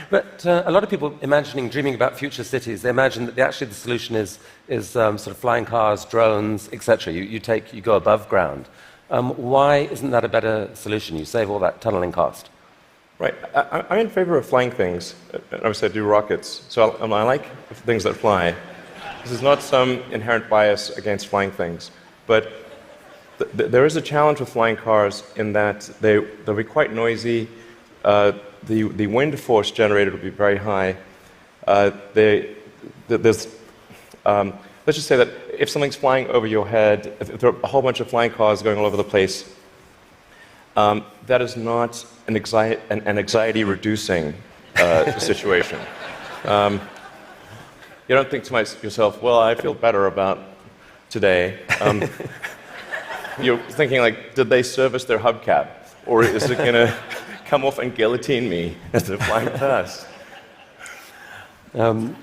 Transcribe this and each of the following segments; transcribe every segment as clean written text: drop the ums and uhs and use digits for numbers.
But a lot of people dreaming about future cities, they imagine that actually the solution is sort of flying cars, drones, etc. You go above ground. Why isn't that a better solution? You save all that tunneling cost. Right. I'm in favor of flying things. Obviously, I do rockets, so I like things that fly. This is not some inherent bias against flying things, but there is a challenge with flying cars in that they'll be quite noisy. The wind force generated will be very high. Let's just say that if something's flying over your head, if there are a whole bunch of flying cars going all over the place, that is not an anxiety-reducing situation. You don't think to yourself, well, I feel better about today. You're thinking, like, did they service their hubcap? Or is it going to come off and guillotine me as they're flying past? And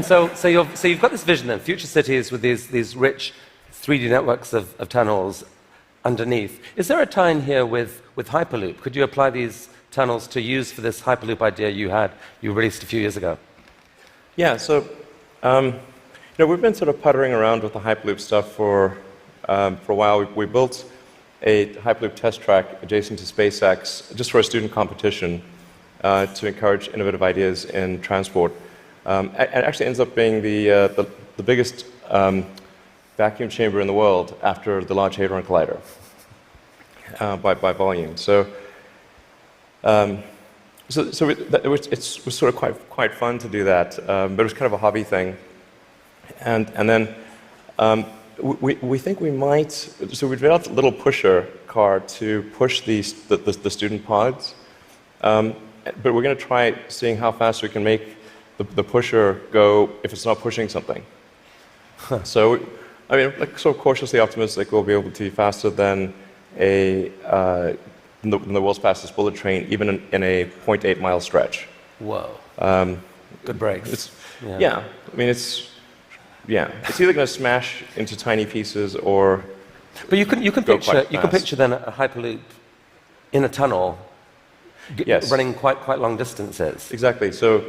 so you've got this vision then, future cities with these rich 3D networks of tunnels underneath. Is there a tie-in here with Hyperloop? Could you apply these tunnels to use for this Hyperloop idea you released a few years ago? Yeah, so we've been sort of puttering around with the Hyperloop stuff for a while. We built a Hyperloop test track adjacent to SpaceX just for a student competition to encourage innovative ideas in transport. It actually ends up being the biggest vacuum chamber in the world after the Large Hadron Collider by volume. So it was sort of quite fun to do that, but it was kind of a hobby thing. And then we think we might. So we developed a little pusher car to push the student pods, but we're going to try seeing how fast we can make the pusher go if it's not pushing something. So, I mean, like, sort of cautiously optimistic we'll be able to be faster than the world's fastest bullet train, even in a 0.8 mile stretch. Whoa. Good brakes. Yeah. I mean, it's either going to smash into tiny pieces or. But you can picture then a Hyperloop in a tunnel, yes, running quite long distances. Exactly. So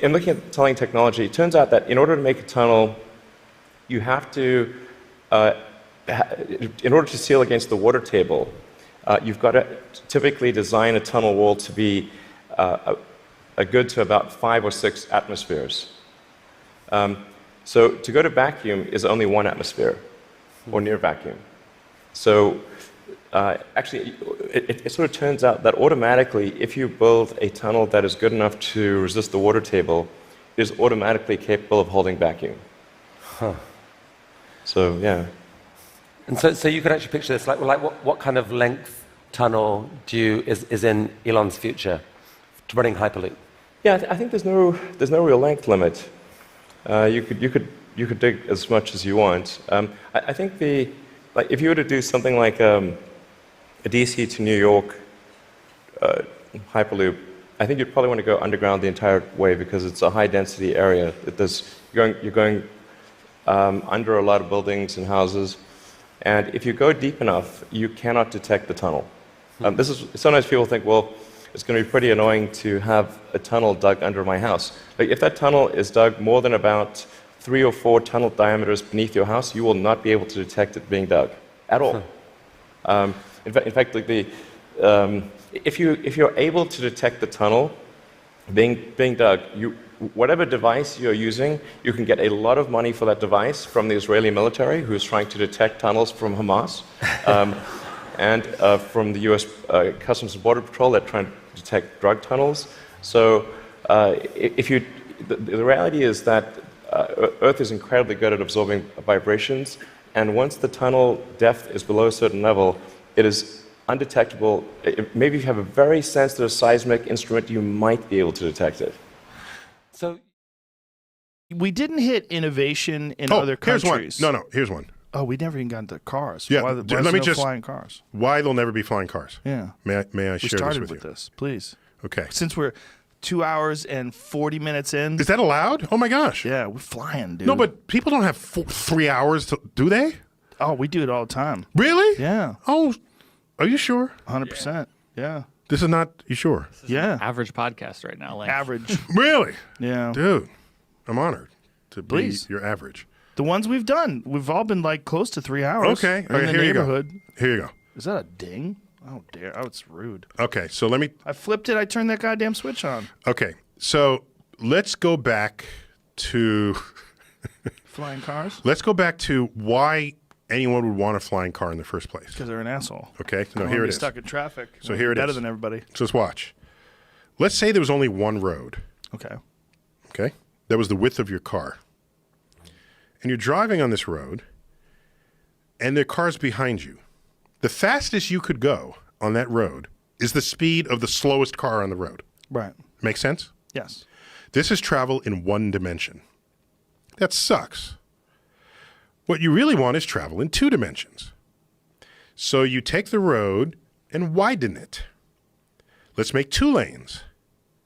in looking at tunneling technology, it turns out that in order to make a tunnel, you have to, in order to seal against the water table, you've got to typically design a tunnel wall to be a good to about 5 or 6 atmospheres. So to go to vacuum is only 1 atmosphere, or near vacuum. So actually, it sort of turns out that automatically, if you build a tunnel that is good enough to resist the water table, it is automatically capable of holding vacuum. Huh. So, yeah. And so you could actually picture this, like what kind of length tunnel is in Elon's future to running Hyperloop? Yeah, I think there's no real length limit. You could dig as much as you want. I think if you were to do something like a DC to New York Hyperloop, I think you'd probably want to go underground the entire way because it's a high density area. You're going under a lot of buildings and houses, and if you go deep enough, you cannot detect the tunnel. Sometimes people think, well, it's going to be pretty annoying to have a tunnel dug under my house. Like, if that tunnel is dug more than about 3 or 4 tunnel diameters beneath your house, you will not be able to detect it being dug at all. In fact, like if you're able to detect the tunnel being dug, whatever device you're using, you can get a lot of money for that device from the Israeli military, who is trying to detect tunnels from Hamas, and from the U.S. Customs and Border Patrol that trying to detect drug tunnels. So the reality is that Earth is incredibly good at absorbing vibrations, and once the tunnel depth is below a certain level, it is undetectable. Maybe if you have a very sensitive seismic instrument, you might be able to detect it. So we didn't hit innovation in other countries. Here's one. No, here's one. Oh, we never even got into cars. Yeah, why let me just flying cars? Why there'll never be flying cars? Yeah. May I share this with you? We started with this, please. Okay. Since we're 2 hours and 40 minutes in. Is that allowed? Oh my gosh. Yeah, we're flying, dude. No, but people don't have 3 hours do they? Oh, we do it all the time. Really? Yeah. Oh, are you sure? 100%. Yeah. This is not. You sure? Yeah. Average podcast right now. Like, Average. Really? Yeah. Dude, I'm honored to be Please. your average. The ones we've done, we've all been like close to 3 hours. Okay. Or in the Here you go. neighborhood. Here you go. Is that a ding? Oh, dare. Oh, it's rude. Okay, so let me. I flipped it. I turned that goddamn switch on. Okay, so let's go back to. Flying cars? Let's go back to why anyone would want a flying car in the first place. Because they're an asshole. Okay, no, Wanna here be it is. stuck in traffic. So here it better is. than everybody. So let's watch. Let's say there was only one road. Okay. Okay, that was the width of your car, and you're driving on this road, and there are cars behind you. The fastest you could go on that road is the speed of the slowest car on the road. Right. Make sense? Yes. This is travel in one dimension. That sucks. What you really want is travel in 2 dimensions. So you take the road and widen it. Let's make 2 lanes.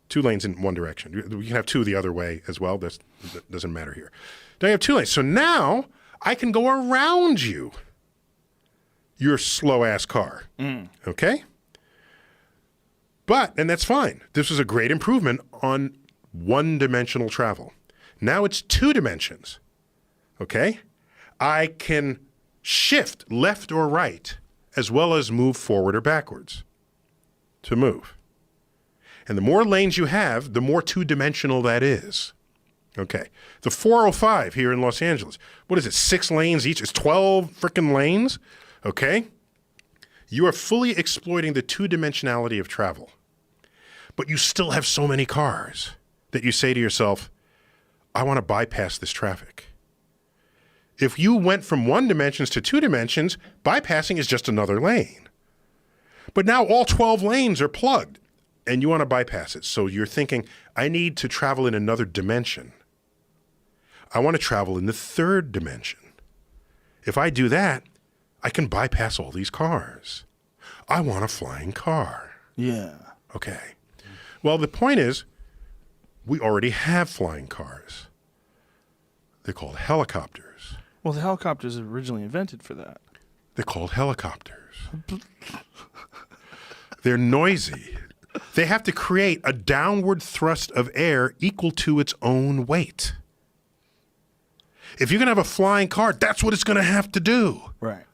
2 lanes in one direction. You can have 2 the other way as well. That doesn't matter here. Now you have 2 lanes. So now I can go around you. Your slow-ass car. Okay? And that's fine. This was a great improvement on one-dimensional travel. Now it's 2 dimensions. Okay? I can shift left or right as well as move forward or backwards to move. And the more lanes you have, the more 2-dimensional that is. Okay. The 405 here in Los Angeles, what is it, 6 lanes each? It's 12 freaking lanes? Okay? You are fully exploiting the 2-dimensionality of travel. But you still have so many cars that you say to yourself, I want to bypass this traffic. If you went from 1 dimensions to 2 dimensions, bypassing is just another lane. But now all 12 lanes are plugged, and you want to bypass it. So you're thinking, I need to travel in another dimension. I want to travel in the 3rd dimension. If I do that, I can bypass all these cars. I want a flying car. Yeah. Okay. Well, the point is, we already have flying cars. They're called helicopters. Well, the helicopters are originally invented for that. They're called helicopters. They're noisy. They have to create a downward thrust of air equal to its own weight. If you're going to have a flying car, that's what it's going to have to do. Right.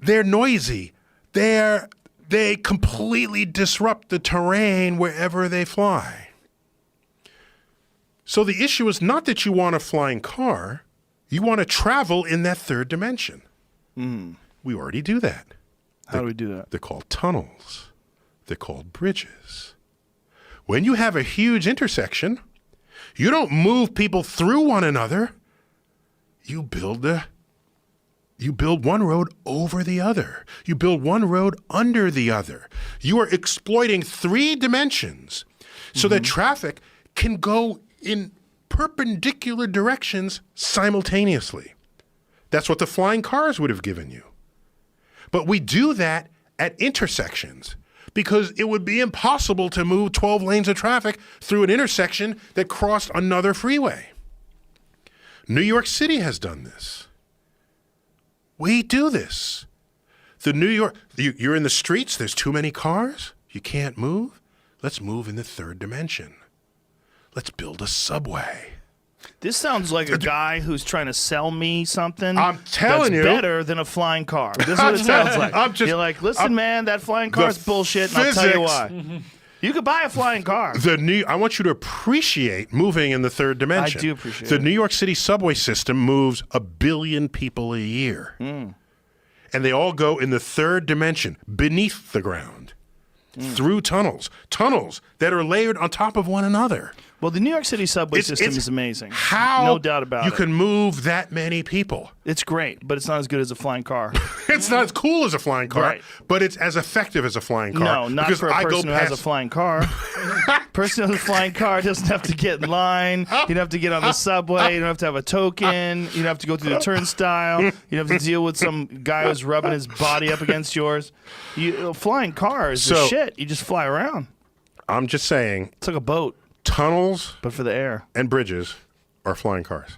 They're noisy. They completely disrupt the terrain wherever they fly. So the issue is not that you want a flying car. You want to travel in that 3rd dimension. We already do that. How do we do that? They're called tunnels. They're called bridges. When you have a huge intersection, you don't move people through one another. You build one road over the other. You build one road under the other. You are exploiting 3 dimensions so that traffic can go in perpendicular directions simultaneously. That's what the flying cars would have given you. But we do that at intersections because it would be impossible to move 12 lanes of traffic through an intersection that crossed another freeway. New York City has done this. We do this. You're in the streets, there's too many cars, you can't move. Let's move in the 3rd dimension. Let's build a subway. This sounds like a guy who's trying to sell me something I'm telling that's you. better than a flying car. This is what it sounds like. You're like, listen, man, that flying car is bullshit, and I'll tell you why. You could buy a flying car. I want you to appreciate moving in the 3rd dimension. I do appreciate the it. New York City subway system moves 1 billion people a year. And they all go in the 3rd dimension, beneath the ground, through tunnels that are layered on top of one another. Well, the New York City subway system is amazing. How no doubt about you it. can move that many people. It's great, but it's not as good as a flying car. It's not as cool as a flying car, Right. but it's as effective as a flying car. No, not because for a I person go who has a past- flying car. Person who has a flying car doesn't have to get in line. You don't have to get on the subway. You don't have to have a token. You don't have to go through the turnstile. You don't have to deal with some guy who's rubbing his body up against yours. Flying car is the So- shit. You just fly around. I'm just saying, It's like a boat, tunnels but for the air. and bridges are flying cars.